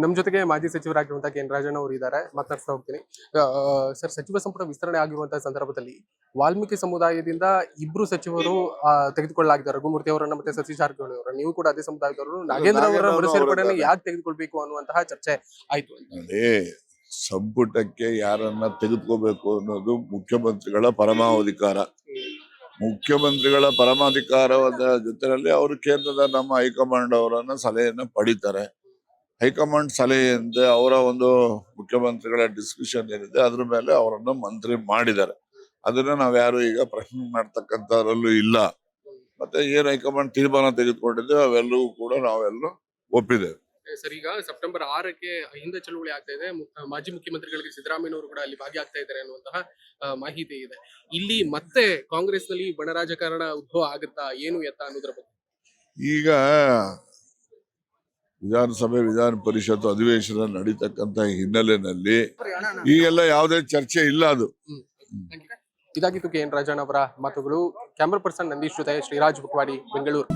ನಮ್ಮ ಜೊತೆಗೆ ಮಾಜಿ ಸಚಿವರಾಗಿರುವಂತಹ ಕೆ ಎನ್ ರಾಜಣ್ಣ ಅವರು ಇದ್ದಾರೆ, ಮಾತನಾಡ್ತಾ ಹೋಗ್ತೀನಿ. ಸರ್, ಸಚಿವ ಸಂಪುಟ ವಿಸ್ತರಣೆ ಆಗಿರುವಂತಹ ಸಂದರ್ಭದಲ್ಲಿ ವಾಲ್ಮೀಕಿ ಸಮುದಾಯದಿಂದ ಇಬ್ರು ಸಚಿವರು ತೆಗೆದುಕೊಳ್ಳಲಾಗಿದ್ದಾರೆ, ರಘುಮೂರ್ತಿ ಅವರನ್ನ ಮತ್ತೆ ಸತೀಶ್ ಜಾರಕಿಹೊಳಿ ಅವರ. ನೀವು ಕೂಡ ಅದೇ ಸಮುದಾಯದವರು, ನಾಗೇಂದ್ರ ಅವರ ಮರುಸೇರ್ಪಡೆಯನ್ನು ಯಾಕೆ ತೆಗೆದುಕೊಳ್ಬೇಕು ಅನ್ನುವಂತಹ ಚರ್ಚೆ ಆಯ್ತು. ಅದೇ ಸಂಪುಟಕ್ಕೆ ಯಾರನ್ನ ತೆಗೆದುಕೋಬೇಕು ಅನ್ನೋದು ಮುಖ್ಯಮಂತ್ರಿಗಳ ಪರಮಾಧಿಕಾರ. ಮುಖ್ಯಮಂತ್ರಿಗಳ ಪರಮಾಧಿಕಾರದ ಜೊತೆಯಲ್ಲಿ ಅವರು ಕೇಂದ್ರದ ನಮ್ಮ ಹೈಕಮಾಂಡ್ ಅವರನ್ನ ಸಲಹೆಯನ್ನ ಪಡಿತಾರೆ. ಹೈಕಮಾಂಡ್ ಸಲಹೆಯಿಂದ ಅವರ ಒಂದು ಮುಖ್ಯಮಂತ್ರಿಗಳ ಡಿಸ್ಕಷನ್ ಏನಿದೆ ಅದ್ರ ಮೇಲೆ ಅವರನ್ನು ಮಂತ್ರಿ ಮಾಡಿದ್ದಾರೆ. ಅದನ್ನ ನಾವ್ಯಾರು ಈಗ ಪ್ರಶ್ನೆ ಮಾಡ್ತಕ್ಕಂಥದ್ರಲ್ಲೂ ಇಲ್ಲ. ಮತ್ತೆ ಏನ್ ಹೈಕಮಾಂಡ್ ತೀರ್ಮಾನ ತೆಗೆದುಕೊಂಡಿದ್ದೇವೆ ಅವೆಲ್ಲವೂ ಕೂಡ ನಾವೆಲ್ಲರೂ ಒಪ್ಪಿದ್ದೇವೆ. ಸರ್, ಈಗ ಸೆಪ್ಟೆಂಬರ್ 6ಕ್ಕೆ ಹಿಂದೆ ಚಳುವಳಿ ಆಗ್ತಾ ಇದೆ. ಮಾಜಿ ಮುಖ್ಯಮಂತ್ರಿಗಳಿಗೆ ಸಿದ್ದರಾಮಯ್ಯನವರು ಕೂಡ ಅಲ್ಲಿ ಭಾಗಿಯಾಗ್ತಾ ಇದ್ದಾರೆ ಅನ್ನುವಂತಹ ಮಾಹಿತಿ ಇದೆ. ಇಲ್ಲಿ ಮತ್ತೆ ಕಾಂಗ್ರೆಸ್ ನಲ್ಲಿ ಬಣ ರಾಜಕಾರಣ ಉದ್ಭವ ಆಗುತ್ತಾ, ಏನು ಎತ್ತ ಅನ್ನೋದ್ರ ಬಗ್ಗೆ ಈಗ ವಿಧಾನಸಭೆ ವಿಧಾನ ಪರಿಷತ್ ಅಧಿವೇಶನ ನಡೀತಕ್ಕಂತ ಹಿನ್ನೆಲೆಯಲ್ಲಿ ಈಗೆಲ್ಲ ಯಾವುದೇ ಚರ್ಚೆ ಇಲ್ಲ. ಅದು ಇದಾಗಿತ್ತು ಕೆ ಎನ್ ರಾಜಣ್ಣ ಅವರ ಮಾತುಗಳು. ಕ್ಯಾಮರಾ ಪರ್ಸನ್ ನಂದೀಶ್ ಜೊತೆ ಶ್ರೀರಾಜ್ ಬುಕ್ವಾಡಿ, ಬೆಂಗಳೂರು.